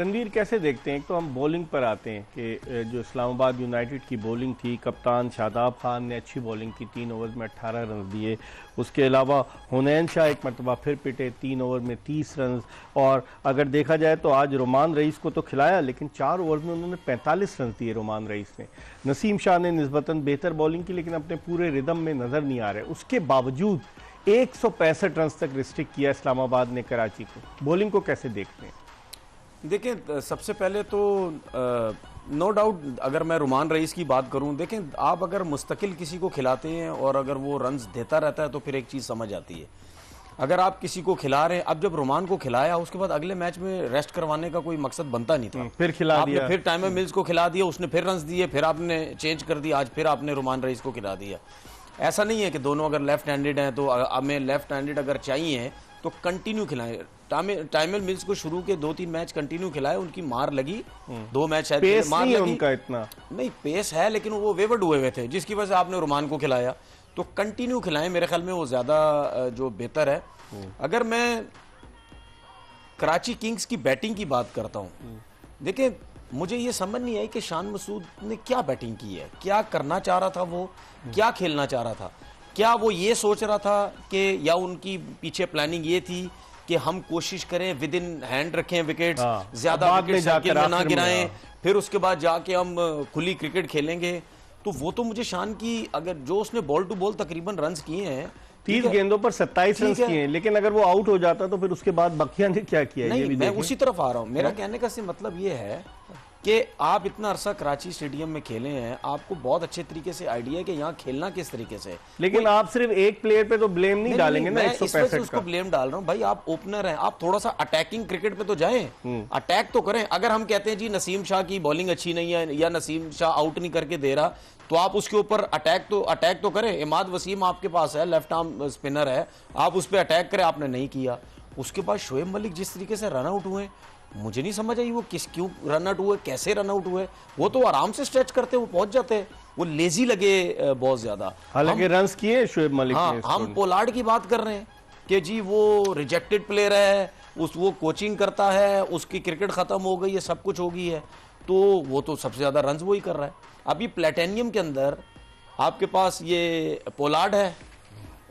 तनवीर कैसे देखते हैं? एक तो हम बॉलिंग पर आते हैं कि जो इस्लामाबाद यूनाइटेड की बॉलिंग थी, कप्तान शादाब खान ने अच्छी बॉलिंग की, 3 ओवर में 18 रन दिए। उसके अलावा हुनैन शाह एक मरतबा फिर पिटे, 3 ओवर में 30 रन। और अगर देखा जाए तो आज रोमान रईस को तो खिलाया, लेकिन 4 ओवर में उन्होंने 45 रन दिए रोमान रईस ने। नसीम शाह ने निस्बतन बेहतर बॉलिंग की, लेकिन अपने पूरे रिदम में नज़र नहीं आ रहे। उसके बावजूद 165 रन तक रिस्ट्रिक्ट किया इस्लामाबाद ने कराची को। बॉलिंग को कैसे देखते हैं? देखें, सबसे पहले तो नो डाउट अगर मैं रुमान रईस की बात करूं, देखें आप अगर मुस्तकिल किसी को खिलाते हैं और अगर वो रन्स देता रहता है तो फिर एक चीज़ समझ आती है। अगर आप किसी को खिला रहे हैं, अब जब रुमान को खिलाया उसके बाद अगले मैच में रेस्ट करवाने का कोई मकसद बनता नहीं था। फिर खिला आपने दिया, फिर टाइमर मिल्स को खिला दिया, उसने फिर रन्स दिए, फिर आपने चेंज कर दिया, आज फिर आपने रुमान रईस को खिला दिया। ऐसा नहीं है कि दोनों अगर लेफ्ट हैंडेड हैं तो हमें लेफ्ट हैंडेड अगर चाहिए तो कंटिन्यू खिलाएं। टाइमर मिल्स को शुरू के 2-3 मैच कंटिन्यू खिलाए, उनकी मार लगी, 2 मैच शायद पेस मार नहीं है लगी, उनका इतना नहीं पेस है, लेकिन वो वेवर्ड हुए हुए थे, जिसकी वजह से आपने रुमान को खिलाया। तो कंटिन्यू खिलाएं, मेरे ख्याल में वो ज्यादा जो बेहतर है। अगर मैं कराची किंग्स की बैटिंग की बात करता हूं, देखिए मुझे ये समझ नहीं आई कि शान मसूद ने क्या बैटिंग की है, क्या करना चाह रहा था, वो क्या खेलना चाह रहा था। क्या वो ये सोच रहा था कि, या उनकी पीछे प्लानिंग ये थी कि हम कोशिश करें विद इन हैंड रखें विकेट्स, ज्यादा विकेट सर्किल में ना गिराएं, फिर उसके बाद जाके हम खुली क्रिकेट खेलेंगे। तो वो तो मुझे शान की, अगर जो उसने बॉल टू बॉल तकरीबन रन्स किए हैं 30 गेंदों पर 27 रन किए हैं, लेकिन अगर वो आउट हो जाता तो फिर उसके बाद बकिया ने क्या किया? नहीं, ये भी मैं उसी तरफ आ रहा हूं। मेरा कहने का सिर्फ मतलब ये है कि आप इतना अरसा कराची स्टेडियम में खेले हैं, आपको बहुत अच्छे तरीके से आइडिया है कि यहाँ खेलना किस तरीके से। लेकिन आप सिर्फ एक प्लेयर पे तो ब्लेम नहीं डालेंगे ना, 165 का। उसको ब्लेम डाल रहा हूँ भाई, आप ओपनर हैं, आप थोड़ा सा अटैकिंग क्रिकेट पे तो जाएं, अटैक तो करें। अगर हम कहते हैं जी नसीम शाह की बॉलिंग अच्छी नहीं है या नसीम शाह आउट नहीं करके दे रहा, तो आप उसके ऊपर अटैक तो करें। इमाद वसीम आपके पास है, लेफ्ट आर्म स्पिनर है, आप उस पर अटैक करें, आपने नहीं किया। उसके बाद शोएब मलिक जिस तरीके से रन आउट हुए, मुझे नहीं समझ आई वो क्यों रन आउट हुए, कैसे रन आउट हुए। वो तो आराम से स्ट्रेच करते, वो पहुंच जाते, वो लेजी लगे बहुत ज्यादा। हालांकि रन्स किए शोएब मलिक ने। हम पोलार्ड की बात कर रहे हैं कि जी वो रिजेक्टेड प्लेयर है, वो कोचिंग करता है, उसकी क्रिकेट खत्म हो गई है, सब कुछ हो गई है, तो वो तो सबसे ज्यादा रन्स वो ही कर रहा है। अभी प्लेटेनियम के अंदर आपके पास ये पोलार्ड है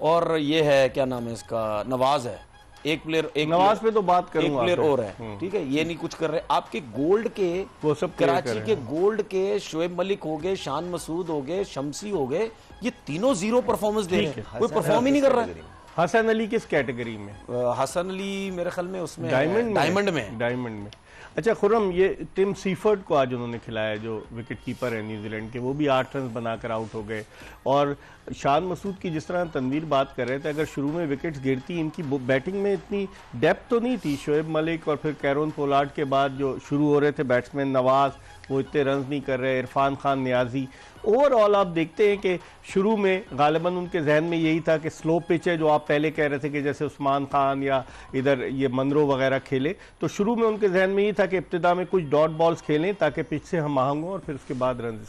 और ये है, क्या नाम है इसका, नवाज है। एक नवाज पे तो बात करूंगा, एक प्लेयर और है, ठीक है, ये नहीं कुछ कर रहे। आपके गोल्ड के, वो सब कराची के गोल्ड के शोएब मलिक हो गए, शान मसूद हो गए, शमसी हो गए, ये तीनों 0 परफॉर्मेंस दे रहे हैं, कोई परफॉर्म ही नहीं कर रहा है। हसन अली किस कैटेगरी में? हसन अली मेरे ख्याल में उसमें डायमंड में। अच्छा खुर्रम, ये टिम सीफर्ड को आज उन्होंने खिलाया, जो विकेट कीपर है न्यूजीलैंड के, वो भी 8 रन बनाकर आउट हो गए। और शान मसूद की जिस तरह तनवीर बात कर रहे थे, अगर शुरू में विकेट्स गिरती, इनकी बैटिंग में इतनी डेप्थ तो नहीं थी। शोएब मलिक और फिर कैरोन पोलार्ड के बाद जो शुरू हो रहे थे बैट्समैन, नवाज वो इतने रन नहीं कर रहे, इरफान खान, नियाजी। ओवरऑल आप देखते हैं कि शुरू में गालिबन उनके जहन में यही था कि स्लो पिच है, जो आप पहले कह रहे थे कि जैसे उस्मान खान या इधर ये मनरो वगैरह खेले, तो शुरू में उनके जहन में यही था कि इब्तिदा में कुछ डॉट बॉल्स खेलें ताकि पिच से हम आहंग हों और फिर उसके बाद रन।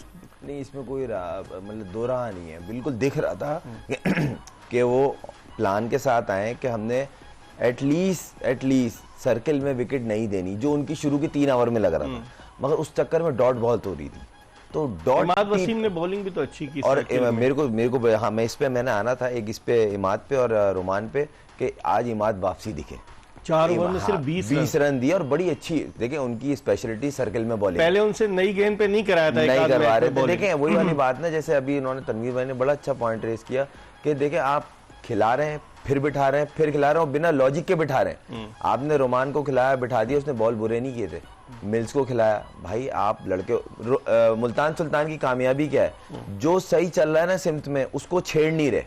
नहीं, इसमें कोई मतलब दो राह नहीं है। बिल्कुल दिख रहा था कि वो प्लान के साथ आए कि हमने एटलीस्ट सर्किल में विकेट नहीं देनी, जो उनकी शुरू के 3 ओवर में लग रहा था, मगर उस चक्कर में डॉट बॉल हो रही थी। तो इमाद वसीम ने बॉलिंग भी तो अच्छी की, और मेरे को हाँ, मैं इस पे मैंने आना था, एक इस पे इमाद पे और रोमान पे, कि आज इमाद वापसी दिखे। 4 ओवर में सिर्फ 20 रन दिया और बड़ी अच्छी, देखिए उनकी स्पेशलिटी सर्किल में बॉलिंग। पहले उनसे नई गेंद पे नहीं कराया था, नहीं करवा रहे थे। देखें वही वाली बात ना, जैसे अभी इन्होंने तनवीर भाई ने बड़ा अच्छा पॉइंट रेस किया कि देखें आप खिला रहे हैं, फिर बिठा रहे हैं, फिर खिला रहे हैं, बिना लॉजिक के बिठा रहे हैं। आपने रोमान को खिलाया, बिठा दिया, उसने बॉल बुरे नहीं किए थे। मिल्स को खिलाया, भाई आप लड़के, मुल्तान सुल्तान की कामयाबी क्या है, जो सही चल रहा है ना सिमत में, उसको छेड़ नहीं रहे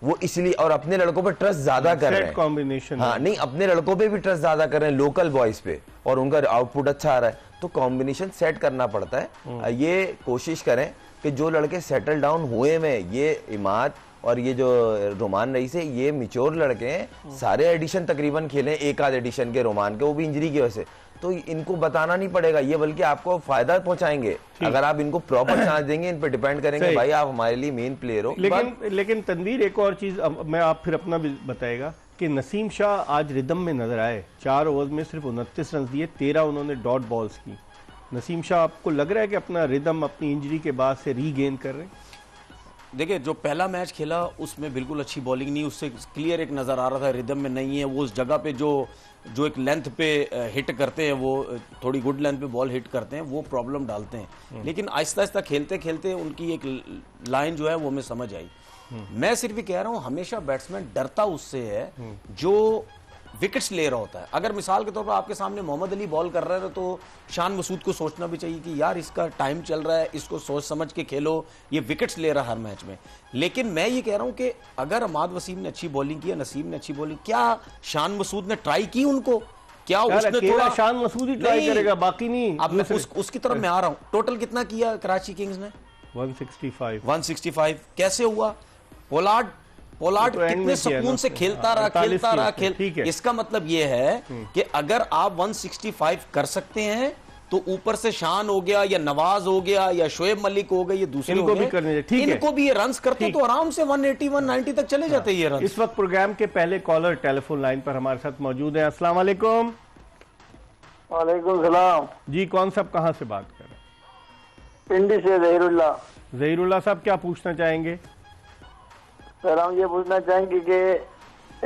वो, इसलिए। और अपने लड़कों पे ट्रस्ट ज्यादा कर रहे हैं, कॉम्बिनेशन। हाँ नहीं, अपने लड़कों पे भी ट्रस्ट ज्यादा कर रहे हैं, लोकल बॉयज पे, और उनका आउटपुट अच्छा आ रहा है, तो कॉम्बिनेशन सेट करना पड़ता है। ये कोशिश करें कि जो लड़के सेटल डाउन हुए में, ये इमाद और ये जो रोमान रईस है, ये मिच्योर लड़के हैं, सारे एडिशन तकरीबन खेले, एक आध एडिशन के रोमान के, वो भी इंजरी की वजह से, तो इनको बताना नहीं पड़ेगा ये, बल्कि आपको फायदा पहुंचाएंगे अगर आप इनको प्रॉपर चांस देंगे, इन पे डिपेंड करेंगे भाई आप हमारे लिए मेन प्लेयर हो। लेकिन तनवीर, एक और चीज मैं, आप फिर अपना भी बताएगा कि नसीम शाह आज रिदम में नजर आए। 4 ओवर में सिर्फ 29 रन दिए, 13 उन्होंने डॉट बॉल्स की। नसीम शाह आपको लग रहा है कि अपना रिदम अपनी इंजरी के बाद से रीगेन कर रहे हैं? देखिए, जो पहला मैच खेला उसमें बिल्कुल अच्छी बॉलिंग नहीं, उससे क्लियर एक नज़र आ रहा था रिदम में नहीं है वो। उस जगह पे जो एक लेंथ पे हिट करते हैं, वो थोड़ी गुड लेंथ पे बॉल हिट करते हैं, वो प्रॉब्लम डालते हैं। लेकिन आहिस्ता आहिस्ता खेलते खेलते उनकी एक लाइन जो है वो हमें समझ आई। मैं सिर्फ ये कह रहा हूँ, हमेशा बैट्समैन डरता उससे है जो विकेट्स ले रहा होता है। अगर मिसाल के तौर पर आपके सामने मोहम्मद अली बॉल कर रहा है तो शान मसूद को सोचना भी चाहिए कि यार इसका टाइम चल रहा है, इसको सोच समझ के खेलो, ये विकेट्स ले रहा है हर मैच में। लेकिन मैं ये कह रहा हूं कि अगर अमाद वसीम ने अच्छी बॉलिंग की, नसीम ने अच्छी बॉलिंग, क्या शान मसूद ने ट्राई की उनको? क्या उसने थोड़ा शान मसूद ही ट्राई करेगा, बाकी नहीं। अब मैं उसकी तरफ मैं आ रहा हूं। टोटल कितना किया कराची किंग्स ने? 165। कैसे हुआ? पोलार्ड तो कितने सुकून से खेलता रहा। इसका मतलब यह है कि अगर आप 165 कर सकते हैं तो ऊपर से शान हो गया या नवाज हो गया या शोएब मलिक हो गए, ये दूसरे इनको भी करने चाहिए। ठीक है, इनको भी ये रन्स करते तो आराम से 180 190 तक चले जाते ये रन। इस वक्त प्रोग्राम के पहले कॉलर टेलीफोन लाइन पर हमारे साथ मौजूद है। अस्सलाम वालेकुम। वालेकुम सलाम जी, कौन साहब कहां से बात कर रहे हैं? पिंडी से जहीरुल्लाह साहब, क्या पूछना चाहेंगे? सर हम ये पूछना चाहेंगे कि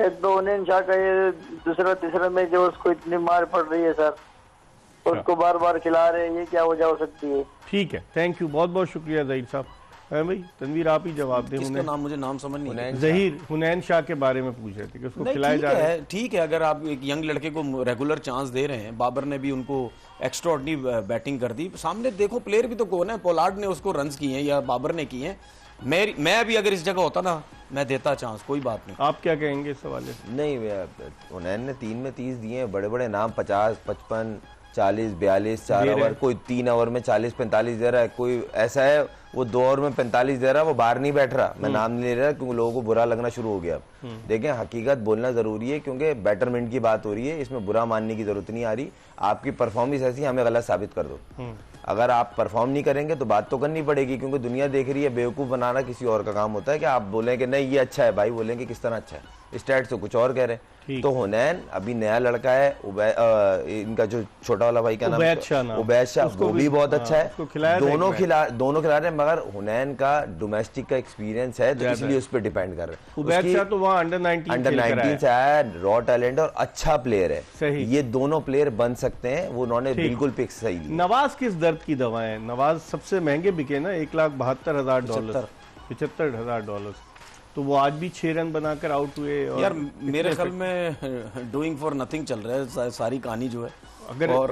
एक तो उन्हें शाह का ये दूसरा तीसरा में जो उसको इतनी मार पड़ रही है सर, उसको बार बार खिला रहे हैं, ये क्या वजह हो सकती है? ठीक है, थैंक यू, बहुत बहुत शुक्रिया जहीर साहब। भाई तनवीर आप ही जवाब दें। इसका नाम मुझे नाम समझ नहीं। जहीर हुनैन शाह के बारे में पूछ रहे थे कि उसको खिलाया जा रहा है। ठीक है, अगर आप एक यंग लड़के को रेगुलर चांस दे रहे हैं, बाबर ने भी उनको एक्स्ट्राऑर्डिनरी बैटिंग कर दी। सामने देखो प्लेयर भी तो कौन है, पोलार्ड ने उसको रन्स किए हैं या बाबर ने किए हैं। मैं भी अगर इस जगह होता ना, मैं देता चांस, कोई बात नहीं। आप क्या कहेंगे इस सवाल से? नहीं, हुनैन ने 3 में 30 दिए हैं, बड़े बड़े नाम 50 55 40 42 4 ओवर, कोई 3 ओवर में 40 45 दे रहा है, कोई ऐसा है वो 2 ओवर में 45 दे रहा है, वो बाहर नहीं बैठ रहा। मैं नाम नहीं ले रहा क्योंकि लोगों को बुरा लगना शुरू हो गया। देखें, हकीकत बोलना जरूरी है क्योंकि बैटरमेंट की बात हो रही है, इसमें बुरा मानने की जरूरत नहीं आ रही। आपकी परफॉर्मेंस ऐसी, हमें गलत साबित कर दो। अगर आप परफॉर्म नहीं करेंगे तो बात तो करनी पड़ेगी क्योंकि दुनिया देख रही है। बेवकूफ बनाना किसी और का काम होता है कि आप बोलें कि नहीं ये अच्छा है, भाई बोलेंगे किस तरह अच्छा है, स्टैट्स तो कुछ और कह रहे हैं। तो हुनैन अभी नया लड़का है, इनका जो छोटा वाला भाई का नाम उबैद शाह, वो भी बहुत अच्छा है। दोनों खिला रहे हैं, मगर हुनैन का डोमेस्टिक का एक्सपीरियंस है तो इसलिए उस पर डिपेंड कर रहे हैं। उबैद शाह तो वहाँ अंडर 19 से आया, रॉ टैलेंट और अच्छा प्लेयर है। ये दोनों प्लेयर बन सकते हैं, वो उन्होंने बिल्कुल पिक सही लिया। नवाज किस दर्द की दवा है? नवाज सबसे महंगे बिके ना, $1,72,000, $75,000। तो वो आज भी 6 रन बनाकर आउट हुए। यार मेरे ख्याल में डूइंग फॉर नथिंग चल रहा है सारी कहानी जो है।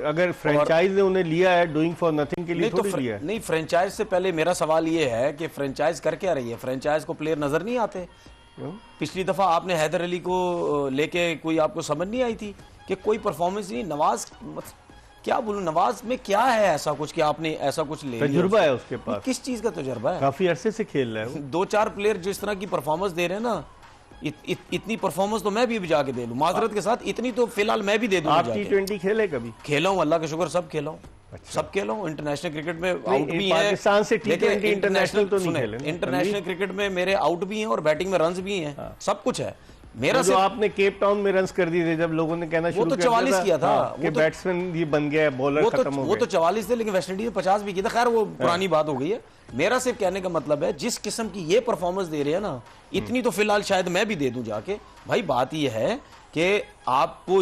अगर फ्रेंचाइज ने उन्हें लिया है डूइंग फॉर नथिंग के लिए थोड़ी लिया है। नहीं, फ्रेंचाइज से पहले मेरा सवाल ये है कि फ्रेंचाइज कर क्या रही है? फ्रेंचाइज को प्लेयर नजर नहीं आते? पिछली दफा आपने हैदर अली को लेके कोई आपको समझ नहीं आई थी कि कोई परफॉर्मेंस नहीं? नवाज क्या बोलूं, नवाज में क्या है ऐसा कुछ कि आपने ऐसा कुछ ले लिया? तजुर्बा है उसके पास। किस चीज का तजुर्बा है? काफी अरसे से खेल रहा है। 2-4 प्लेयर जो इस तरह की परफॉर्मेंस दे रहे हैं ना, इतनी परफॉर्मेंस तो मैं भी जाके दे लूं, माजरत के साथ, इतनी तो फिलहाल मैं भी दे दूं। आप T20 खेले कभी? खेला हूं, अल्लाह का शुक्र, सब खेला हूं। अच्छा। सब खेला हूं। इंटरनेशनल क्रिकेट में आउट भी है, पाकिस्तान से T20 इंटरनेशनल तो नहीं खेले। इंटरनेशनल क्रिकेट में मेरे आउट भी हैं और बैटिंग में रन्स भी हैं, सब कुछ है मेरा। जो आपने केप टाउन में रन्स कर दिए थे, जब लोगों ने कहना शुरू किया, वो तो 44 किया था कि बैट्समैन ये बन गया, बॉलर खत्म हो गए। वो तो 44 थे, लेकिन वेस्टइंडीज में 50 भी किया था। खैर वो पुरानी बात हो गई है। मेरा सिर्फ कहने का मतलब है, जिस किस्म की ये परफॉर्मेंस दे रहे हैं ना, इतनी तो फिलहाल शायद मैं भी दे दूं जाके। भाई बात ये है कि आपको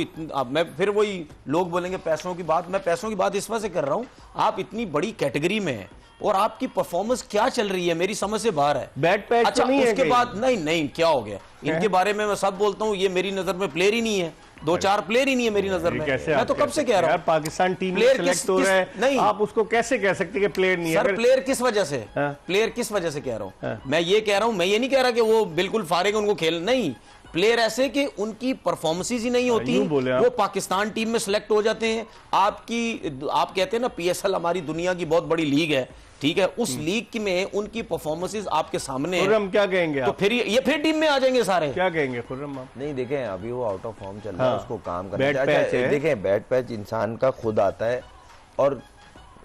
मैं फिर वही लोग बोलेंगे पैसों की बात, मैं पैसों की बात इस वजह से कर रहा हूं, आप इतनी बड़ी कैटेगरी में हैं और आपकी परफॉर्मेंस क्या चल रही है मेरी समझ से बाहर है। बैट पैच अच्छा, नहीं उसके बाद नहीं क्या हो गया? इनके बारे में मैं सब बोलता हूं, ये मेरी नजर में प्लेयर ही नहीं है, 2-4 प्लेयर ही नहीं है मेरी नजर में। मैं तो कब से कह रहा हूं पाकिस्तान टीम में सिलेक्ट हो रहा है, नहीं आप उसको कैसे कह सकते कि प्लेयर नहीं है? सर प्लेयर किस वजह से, प्लेयर किस वजह से कह रहा हूं? मैं ये कह रहा हूं, मैं ये नहीं कह रहा कि वो बिल्कुल फारिग उनको खेल, नहीं, प्लेयर ऐसे कि उनकी परफॉर्मेंस ही नहीं होती, वो पाकिस्तान टीम में सिलेक्ट हो जाते हैं। आप कहते हैं ना PSL हमारी दुनिया की बहुत बड़ी लीग है, ठीक है, उस लीग में उनकी परफॉर्मेंसेस आपके सामने है। खुर्रम क्या कहेंगे तो फिर ये फिर टीम में आ जाएंगे सारे। क्या कहेंगे खुर्रम आप? नहीं, देखें अभी वो आउट ऑफ फॉर्म चल रहा है, उसको काम करना चाहिए। देखें बैट पैच इंसान का खुद आता है और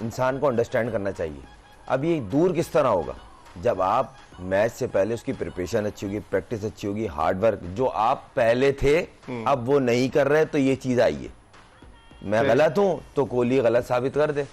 इंसान को अंडरस्टैंड करना चाहिए। अब ये दूर किस तरह होगा, जब आप मैच से पहले उसकी प्रिपरेशन अच्छी होगी, प्रैक्टिस अच्छी होगी, हार्ड वर्क जो आप पहले थे अब वो नहीं कर रहे, तो ये चीज आई है। मैं गलत हूं तो कोहली गलत साबित कर दे।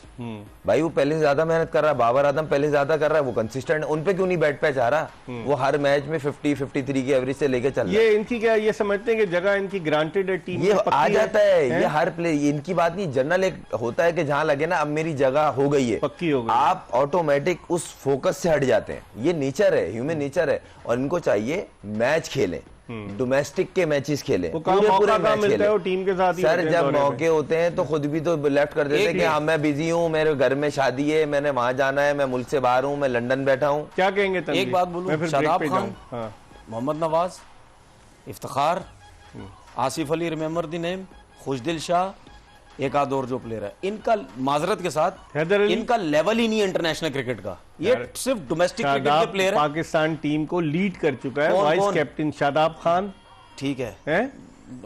भाई वो पहले से ज्यादा मेहनत कर रहा है, बाबर आजम पहले से ज्यादा कर रहा है, वो कंसिस्टेंट है। उन पे क्यों नहीं बैट पे जा रहा? वो हर मैच में 50-53 की एवरेज से लेके चल रहा है। ये इनकी क्या ये समझते हैं कि जगह इनकी ग्रांटेड है, टीम ये में पक्की आ जाता है, हैं? ये हर प्ले इनकी बात नहीं, जनरल एक होता है कि जहां लगे ना अब मेरी जगह हो गई है, पक्की हो गई, आप ऑटोमेटिक उस फोकस से हट जाते हैं। ये नेचर है, ह्यूमन नेचर है। और इनको चाहिए मैच खेलें, डोमेस्टिक के मैचेस खेलें, वो काम मौका कहाँ मिलता है, वो टीम के साथ ही सर होते हैं जब दौरे मौके होते हैं तो खुद भी तो लेफ्ट कर देते हैं कि हाँ मैं बिजी हूँ, मेरे घर में शादी है, मैंने वहां जाना है, मैं मुल्क से बाहर हूँ, मैं लंदन बैठा हूँ। क्या कहेंगे तनवीर? एक बात बोलूं, मैं फिर शादाब ब्रेक पे खान, जाऊं। हाँ। Mohammad Nawaz, Iftikhar, Asif Ali, remember the name, Khushdil Shah, एक आध और जो प्लेयर है, इनका माजरत के साथ हैदर अली? इनका लेवल ही नहीं है इंटरनेशल क्रिकेट का। ये सिर्फ डोमेस्टिक क्रिकेट के शादाब प्लेयर है। पाकिस्तान टीम को लीड कर चुका है, कौन- वाइस कौन? कैप्टन शादाब खान ठीक है, है,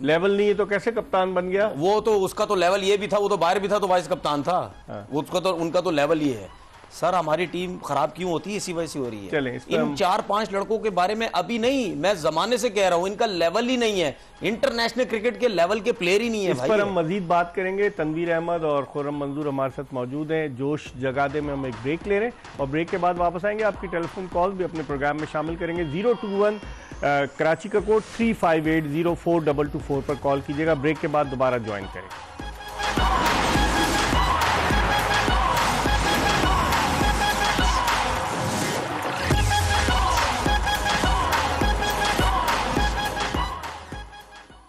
लेवल नहीं है तो कैसे कप्तान बन गया? वो तो उसका तो लेवल ये भी था, वो तो बाहर भी था तो वाइस कप्तान था। उसका तो उनका तो लेवल ये है। सर हमारी टीम खराब क्यों होती है? इसी वजह से हो रही चलें, है। इस पे इन हम- 4-5 लड़कों के बारे में अभी नहीं, मैं जमाने से कह रहा हूं, इनका लेवल ही नहीं है, इंटरनेशनल क्रिकेट के लेवल के प्लेयर ही नहीं है इस भाई। पर हम मजीद बात करेंगे। तनवीर अहमद और खुर्रम मंजूर हमारे साथ मौजूद हैं। जोश जगादे में हम एक ब्रेक ले रहे हैं और ब्रेक के बाद वापस आएंगे। आपकी टेलीफोन कॉल भी अपने प्रोग्राम में शामिल करेंगे। 021 कराची का कोड 3580422 पर कॉल कीजिएगा। ब्रेक के बाद दोबारा ज्वाइन करें।